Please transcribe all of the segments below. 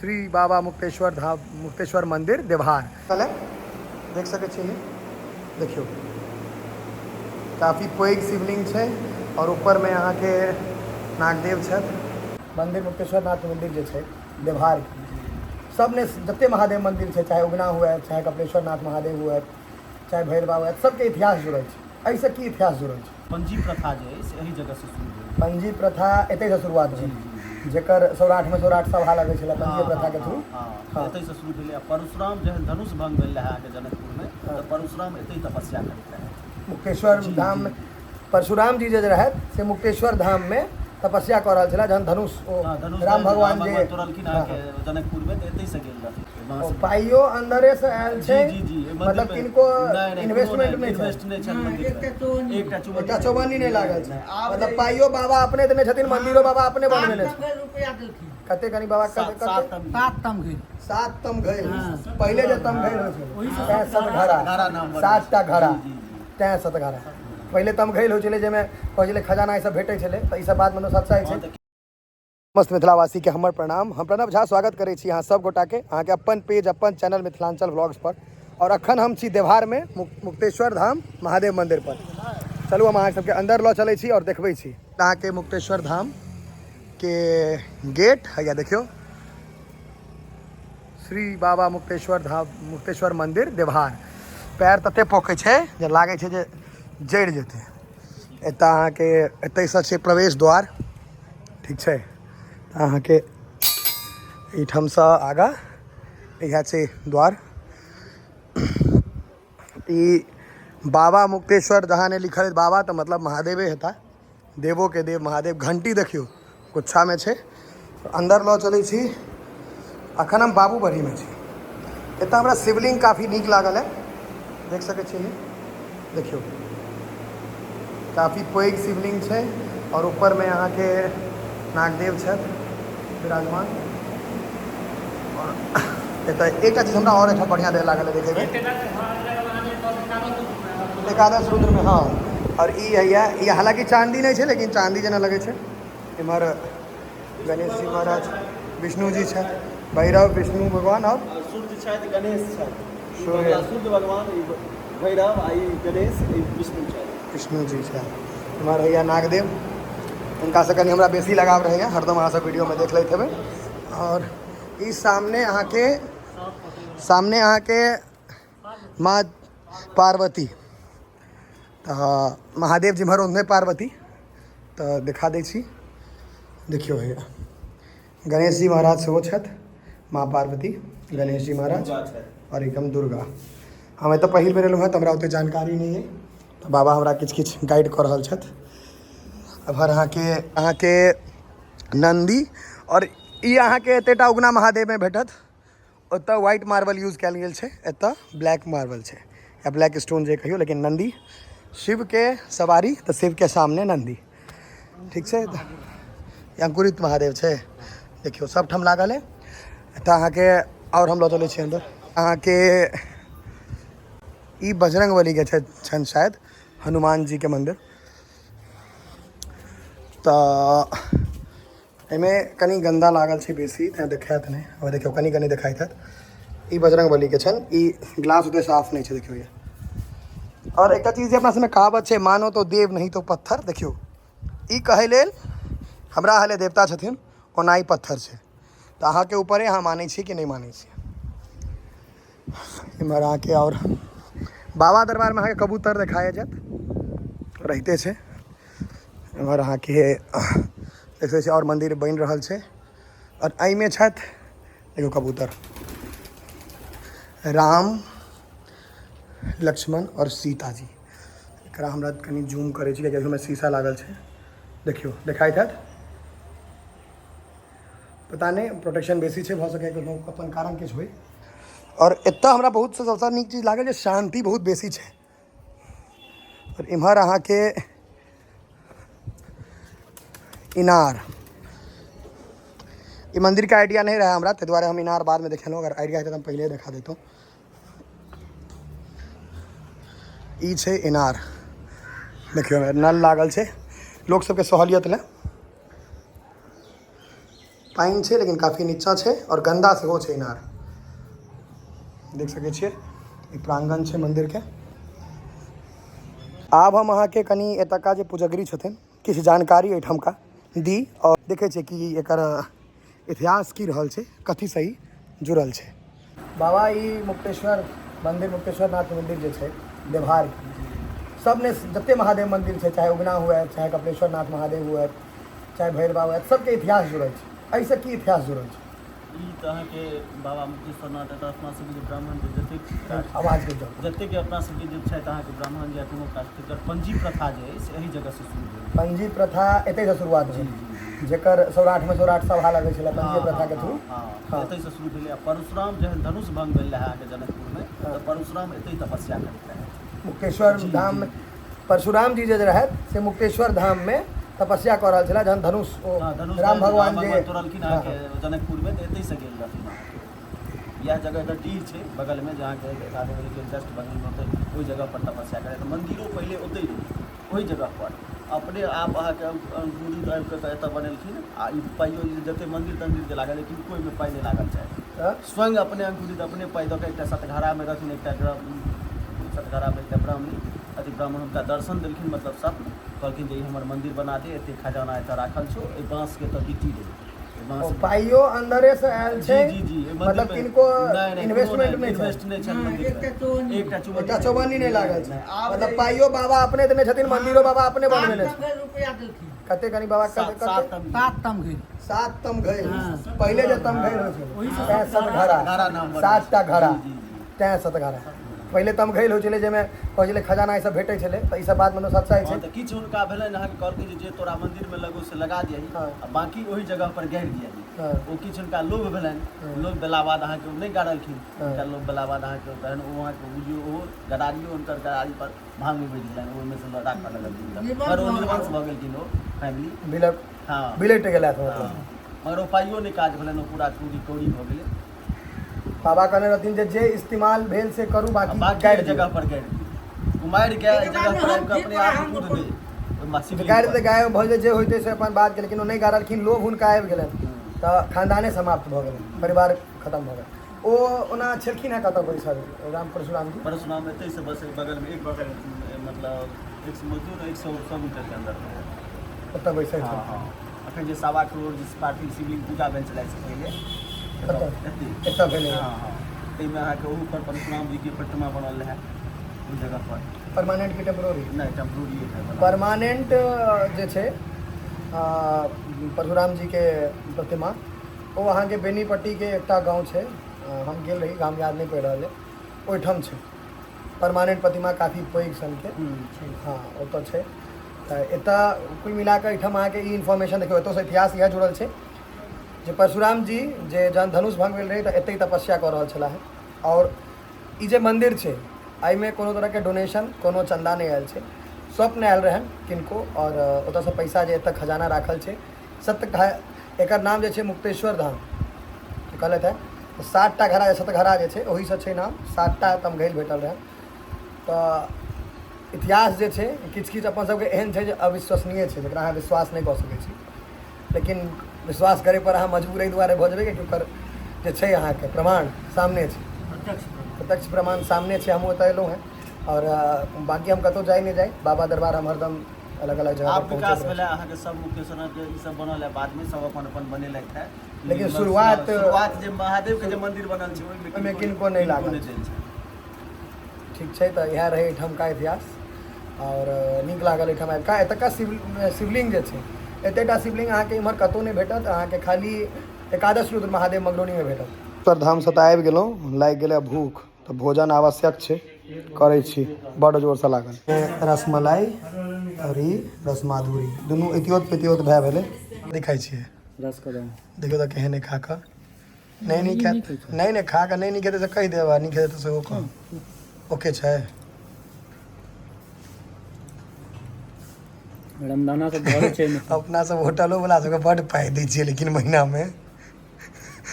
श्री बाबा मुक्तेश्वर धाम मुक्तेश्वर मंदिर देवहार कल देख सके छिए देखियो काफ़ी पैघ शिवलिंग है और ऊपर में यहाँ के नागदेव छथि। मंदिर मुक्तेश्वर नाथ मंदिर जो है देवहार सब ने जते महादेव मंदिर है, चाहे उगना हुआ चाहे कपिलेश्वर नाथ महादेव हुआ चाहे भैरवा हुआ, सबके इतिहास जुड़ल है। ऐसे की इतिहास जुड़ल है? पंजी प्रथा जो है यही जगह से शुरू भेल। पंजी प्रथा एतै से शुरुआत भेल, जेकर सौराठ में सौराठ सभा लगे छलै पंजी प्रथा के थ्रू। हाँ एतै से शुरू भेलै। परशुराम जहन धनुष भंग भेल रहा के जनकपुर में, तो परशुराम एतै तपस्या करैत रहे मुक्तेश्वर धाम में। परशुराम जी जे रहे से मुक्तेश्वर धाम में तपस्या कर रहा छला, जहन धनुष राम भगवान जे तोड़लखिन जनकपुर में, एतै से गेल रहथिन। पाइयो अंदरे से आयल छै, मतलब किनको इन्वेस्टमेंट नहीं एकटा चौबन्नी नहीं लागल छै, मतलब पाइयो बाबा अपने देने छथिन, मंदिरो बाबा अपने बनवेने छथिन। कते कनी बाबा कते 7 तम घैल पहले जे तम घैल होइ छै 7 घड़ा 7टा घड़ा 63 घड़ा पहले तम घैल होइ छलै, जेमे पहिले खजाना ई सब भेटै छलै। तऽ ई सब बात मतलब सच्चाई छै। मस्त मिथिलावासी के हमर प्रणाम। हम प्रणव झा स्वागत करै छी अहाँ सब गोटा के अहाँ के अपन पेज अपन चैनल मिथिलांचल व्लॉग्स पर। और अखन हम छी देवहार में मुक्तेश्वर धाम महादेव मंदिर पर। चलू हम अहाँ सबके अंदर लऽ चलै छी और देखबै छी अहाँ के मुक्तेश्वर धाम के गेट है। या देखियो श्री बाबा मुक्तेश्वर धाम मुक्तेश्वर मंदिर देवहार। पैर तते पोकै छै जे लागै छै जे जड़ि जेतै। एतऽ अहाँ के एतयसँ छै प्रवेश द्वार, ठीक छै। अहाँ के एहिठाम से आगा इएह छै द्वार। ई बाबा मुक्तेश्वर जहाँ ने लिखल है बाबा तो मतलब महादेवे हेता, देवो के देव महादेव। घंटी देखियो गुच्छा में छै। अंदर लऽ चलै छी। अखन हम बाबू बड़ी में छी। एतऽ हमरा शिवलिंग काफ़ी नीक लागल है, देख सकै छियै देखियो काफ़ी पैघ शिवलिंग है और ऊपर में यहाँ के नागदेव छथि विराजमान। और एक चीज़ हमरा और अच्छा बढ़िया दे लागल है देखे में, एकादश रुद्र में। हाँ और ये हालांकि चांदी नहीं है, लेकिन चांदी जना लगे छे। इमहर गणेश जी महाराज, विष्णु जी छथि, भैरव विष्णु भगवान और सूर्य छथि, गणेश छथि। सूर्य भगवान भैरव आई गणेश विष्णु छथि, विष्णु जी छथि। इमहर है नागदेव, उनका से कनी हमरा बेसी लगाव रहे, हरदम अहाँ सब वीडियो में देख लेते हेबै। और इस सामने अहाँ के माँ पार्वती, तो महादेव जी इमहर उन्हें पार्वती तो दिखा दै छी। देखियो भैया गणेश जी महाराज सेहो छथि, माँ पार्वती गणेश जी महाराज और एकदम दुर्गा। हम एतऽ पहिल बेर एलहुँ हँ, तो हमरा ओते जानकारी नहीं है, तो बाबा हमरा किछ गाइड कर रहल छथि। अब अहाँ के नंदी और ई अहाँ के एतेटा उगना महादेव में भेटत। ओतऽ व्हाइट मार्बल यूज कयल गेल छै, एतऽ ब्लैक मार्बल छै या ब्लैक स्टोन जे कहियो, लेकिन नंदी शिव के सवारी तो शिव के सामने नंदी, ठीक छै। अंकुरित महादेव छै, देखियो सब ठाम लागल है। एतऽ अहाँ के और हम लऽ चलै छी अंदर। अहाँ के ई बजरंग बली के छनि शायद, हनुमान जी के मंदिर। तो एहिमे कनी गंदा लागल छै बेसी, तेँ देखायत नहीं। अब देखियो कनी देखाइत हैत। ई बजरंग बली के छनि, ई ग्लास ओते साफ नहीं छै, देखियो ये। और एक चीज अपना सबमे कहावत छै, मानो तो देव नहीं तो पत्थर। देखियो ई कहे लेल हमरा हले देवता छथिन, ओना ही पत्थर छै। तो अहाँ के ऊपर अहाँ मानै छी कि नहीं मानै छी। इमहर अहाँ के और बाबा दरबार में अहाँ के कबूतर देखाए जात रहते छै। इमहर अहाँ के देखै छै और मंदिर बनि रहल छै। और एहिमे छथि देखियो कबूतर, राम लक्ष्मण और सीता जी। एकरा हमरा कनी जूम करै छी, कियाकि ओहिमे शीशा लागल छै। देखियो देखाइत हैत, पता नहीं प्रोटेक्शन बेसी छै, भऽ सकै कोनो अपन कारण किछु होइ। और एतऽ हमरा बहुत से सबसँ नीक चीज लागल जे शांति बहुत बेसी छै। और इम्हर अहाँ के इनार, ये मंदिर का आइडिया नहीं रहा हमरा, ताहि दुआरे हम इनार बाद में देखेलहुँ। अगर आइडिया है तो हम पहले दिखा देतहुँ। ई छै इनार, देखियो नल लागल छै लोक सबके सहूलियत ले। पानि छै लेकिन काफ़ी नीचा छै और गंदा सेहो छै इनार। देख सकै छियै ई प्रांगण छै मन्दिरके। आब हम अहाँके कनि एतुका जे पुजगरी छथिन किछु जानकारी एहिठामका दी और देखै छियै कि एकर इतिहास की रहल छै, कथीसँ ई जुड़ल छै। बाबा ई मुक्तेश्वर मन्दिर, मुक्तेश्वरनाथ मन्दिर जे छै देवहार सबने जते महादेव मन्दिर छै, चाहे उगना हुए, चाहे कपिलेश्वरनाथ महादेव हुए, चाहे भैरव बाबा हुए, सबके इतिहास जुड़ल छै। एहिसँ की इतिहास जुड़ल छै? ई तऽ अहाँके बाबा मुक्तेश्वरनाथ एतऽ अपना सबके जे ब्राह्मण जे जतेक आवाजके जाउ, जतेक अपना सबके जे छथि अहाँके ब्राह्मण या कोनो कास्ट तकर पंजी प्रथा जे अछि से एही जगहसँ शुरू भेल। पंजी प्रथा एतहिसँ शुरुआत भेल, जेकर सौराठमे सौराठ सभा लगै छलै पंजी प्रथाके थ्रू। हाँ एतहिसँ शुरू भेलै। परशुराम जहन धनुष भंग भेल रहै अहाँके जनकपुरमे तऽ परशुराम एतहि तपस्या करैत रहथि। मुक्तेश्वर धाम परशुराम जी जे रहथि से मुक्तेश्वर धाम में तपस्या कऽ रहल छलै जहन धनुष राम भगवान जे तोड़लखिन अहाँके जनकपुरमे तऽ एतहिसँ गेल रहथिन अहाँके। इएह जगह एकर डीह छै बगलमे, जहाँके राधे के जस्ट बगलमे ओतहि ओहि जगह पर तपस्या करैत। मंदिरो पहिले ओतहि रहै ओहि जगह पर। अपने आप अहाँके अंकुरित आबिकऽ एतऽ बनेलखिन आ ई पाइयो जतेक मंदिर तंदिर के लागल लेकिन कोइमे पाइ नहि लागल छै। स्वयं अपने अंकुरित अपने पाइ दऽ कऽ एकटा सतघारामे रहथिन, एकटा सतघारामे एकटा ब्राह्मण हुनका दर्शन देलखिन, मतलब सब कहलखिन जे ई हमर मंदिर बना दे, एतेक खजाना एतऽ राखल छौ, एहि बाँसके तऽ गिट्टी दे। पाइयो अंदरे से आयल छै। जी जी मतलब किनको इन्वेस्टमेंट नहीं इन्वेस्ट नहीं छै मंदिर। एकटा चौबन्नी नहीं लागल छै, मतलब पाइयो बाबा अपने देने छथिन, मंदिरो बाबा अपने बनवेने छै। कते कनी बाबा कते 7 तम घैल पहिले जे तम घैल होइ छै सतघारा 7टा घड़ा तैं सतघारा पहिले तम घैल होइ छलै, जाहिमे कहै छलै खजाना ई सब भेटै छलै। तऽ ई सब बात मतलब सच्चाई छै। तऽ किछु हुनका भेलनि अहाँके कहलखिन जे तोरा मंदिरमे लगो से लगा दियही आ बाकी ओहि जगह पर गाड़ि दियही। ओ किछु हुनका लोभ भेलनि, लोभ भेला बाद अहाँके ओ नहि गाड़लखिन। हुनका लोभ भेला बाद अहाँके तहन ओ अहाँके बुझियौ ओ गदारियो हुनकर गदारी पर भांग बैठ गेलनि, ओहिमे से राखऽ लगलखिन। पर ओ निर्वंश भऽ गेलखिन, ओ फैमिली बिलक बिलट गेलथि। मगर ओ पाइयो नहि काज भेलनि, ओ पूरा चूड़ी कौड़ी भऽ गेलै। बाबा कहने रहथिन जे इस्तेमाल भेल से करू, बाकी गाड़ि जगह पर गाड़ि कुमारि के जगह पर आबि कऽ अपने आप दूध दे गाड़ि दे गाय भऽ जे होइते से अपन बात के, लेकिन ओ नहि गाड़लखिन। लोभ हुनका आबि गेलनि तऽ खानदाने समाप्त भऽ गेलनि, परिवार खत्म भऽ गेल। ओ ओना छलखिन हेँ कतऽ बैसल राम परशुराम जी? परशुराम एतहिसँ बस बगलमे एक बगल मतलब 100 मीटर के अंदर ओतऽ बैसल छै। अखन जे 1.25 करोड़ जिस पार्टी शिवलिंग पूजा भेल छलै से पहिले एतऽ भेलै। ताहिमे अहाँके ओहू पर परशुराम जी के प्रतिमा बनल रहै ओहि जगह पर। परमानेंट की टेम्पोररी? नहीं टेम्पोररी है। परमानेंट जे छै परशुराम जी के प्रतिमा ओ अहाँके बेनीपट्टीके एकटा गाँव छै, हम गेल रही, गाम याद नहीं पड़ि रहल है, ओहिठाम छै परमानेंट प्रतिमा, काफ़ी पैघ सनके। हाँ ओतऽ छै। तऽ एतऽ कुल मिलाकऽ एहिठाम अहाँके ई इन्फॉर्मेशन देखियौ, एतऽसँ इतिहास इएह जुड़ल छै जे परशुराम जी जे जहन धनुष भंग भेल रहै तऽ एतहि तपस्या कऽ रहल छलाह। और ई जे मन्दिर छै एहिमे कोनो तरहके डोनेशन कोनो चन्दा नहि आयल छै, स्वप्न आयल रहनि किनको, और ओतऽसँ पैसा जे एतऽ खजाना राखल छै एकर नाम जे छै मुक्तेश्वर धाम कहलथि है। 7टा घड़ा सतघड़ा जे छै ओहीसँ छै नाम, 7टा तमघैल भेटल रहै। तऽ इतिहास जे छै किछु किछु अपन सबके एहन छै जे अविश्वसनीय छै, जकरा अहाँ विश्वास नहि कऽ सकै छी, लेकिन विश्वास करे पर अहाँ मजबूर एहि दुआरे भऽ जेबै कि ओकर जे छै अहाँके प्रमाण सामने छै, प्रत्यक्ष प्रमाण सामने छै। हम ओतऽ एलहुँ हैं और बाकी हम कतहु जाए नहीं जाए, बाबा दरबार हम हरदम अलग अलग जगह आप विकास भेलै अहाँके सब मुक्तेश्वर के ई सब बनल है, बाद में सब अपन अपन बनेलथि है, लेकिन शुरुआत जे महादेव के जे मंदिर बनल छै ओहिमे किनको नहीं लागल। ठीक छै, तऽ इएह रहै एहिठामका इतिहास और नीक लागल एहिठाम आबि कऽ। एतुका शिवलिंग जे छै एतेटा शिवलिंग अहाँके इम्हर कतहु नहि भेटत, अहाँके खाली एकादश रुद्र महादेव मगरौनीमे भेटत। सर धामसँ तऽ आबि गेलहुँ, लागि गेलै भूख, तऽ भोजन आवश्यक छै, करै छी, बड्ड जोरसँ लागल। रसमलाई और ई रसमाधुरी दुनू इतियोत पितियोत भए भेलै। दिखाइ छियै रसकदम, देखियौ तऽ केहन खा कऽ नहीं नीक है, नहीं खा कऽ नहीं नीक हेतै तऽ कहि देब, नीक हेतै तऽ सेहो कह। ओके छै। रमदाना सब भरै छै अपना सब होटलो वाला सबके बड्ड पाइ दै छियै, लेकिन महीनामे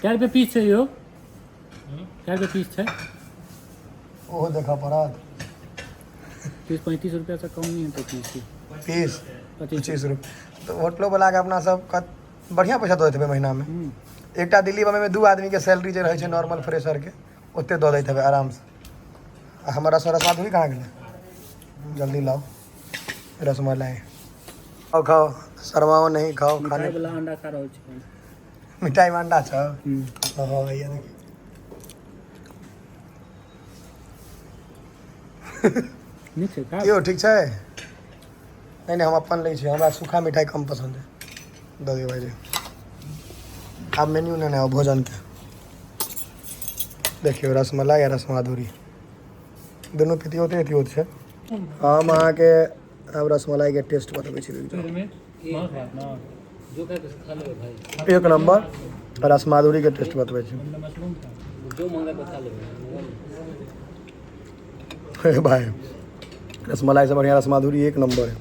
क्या रुपये पीस छै यो? क्या रुपये पीस छै? ओहो देखऽ पड़त। 30-35 रुपया से कम नहीं है पीस। 25 रुपये। तो होटलो वाला के अपना सब बढ़िया पैसा दऽ देते महीना में। एकटा दिल्ली बम्बई में 2 आदमी के सैलरी जो रहे नॉर्मल फ्रेशर के ओते दऽ देते आराम से। आ हमारा रसमाधुरी कहाँ गए? जल्दी लाओ रसमलाई। खाओ खाओ, शर्माओ नहीं, खाओ। खाने वाला अंडा खा रहा हूँ। मिठाई में अंडा छ। हाँ भैया नीचे खा। क्यों ठीक है? नहीं नहीं हम अपन लै छी, हमरा सूखा मिठाई कम पसंद है। दऽ दियौ भाई। आप मेन्यू लेने आओ भोजन के। देखियो रसमलाई या रसमाधुरी दोनों पितियोते अतियोत है। हम अहाँ के अब रसमलाई के टेस्ट बतबै छी। एक नंबर। रसमाधुरी के टेस्ट बतबै छी। जो मंगा के खा ले भाई रसमलाई से बढ़िया रसमाधुरी एक नंबर है।